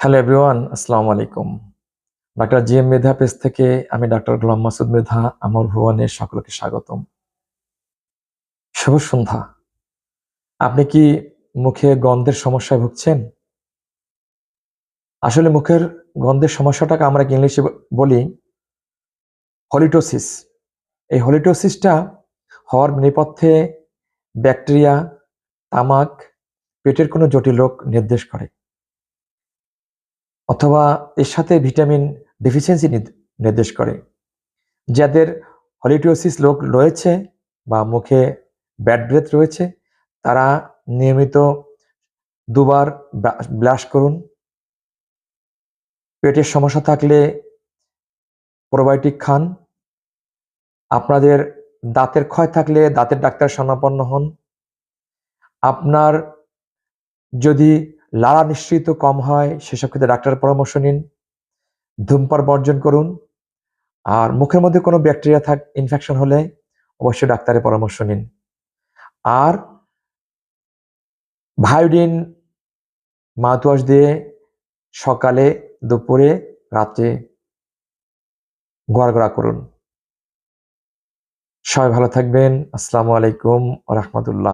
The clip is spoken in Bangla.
হ্যালো এভরিওয়ান, আসসালামু আলাইকুম। Doctor G M Mridha page থেকে আমি ডাক্তার গোলাম মাসুদ মৃধা আমার ভুবনের সকলকে স্বাগতম। শুভ সন্ধ্যা। আপনি কি মুখে গন্ধের সমস্যায় ভুগছেন? আসলে মুখের গন্ধের সমস্যাটাকে আমরা ইংলিশে বলি হলিটোসিস। এই হলিটোসিসটা হওয়ার নেপথ্যে ব্যাকটেরিয়া, তামাক, পেটের কোনো জটিল রোগ নির্দেশ করে, অথবা এর সাথে ভিটামিন ডেফিসিয়েন্সি নির্দেশ করে। যাদের হলিটিওসিস রোগ রয়েছে বা মুখে ব্যাড ব্রেথ রয়েছে, তারা নিয়মিত দুবার ব্রাশ করুন। পেটের সমস্যা থাকলে প্রোবায়োটিক খান। আপনাদের দাঁতের ক্ষয় থাকলে দাঁতের ডাক্তার শরণাপন্ন হন। আপনার যদি লালা নিঃসৃত কম হয় সেসব ক্ষেত্রে ডাক্তারের পরামর্শ নিন। ধূমপান বর্জন করুন। আর মুখের মধ্যে কোনো ব্যাকটেরিয়া ইনফেকশন হলে অবশ্যই ডাক্তারের পরামর্শ নিন। আর ভায়োডিন মাউথওয়াশ দিয়ে সকালে, দুপুরে, রাত্রে ঘোরাঘোরা করুন। সবাই ভালো থাকবেন। আসসালামু আলাইকুম ওয়া রাহমাতুল্লাহ।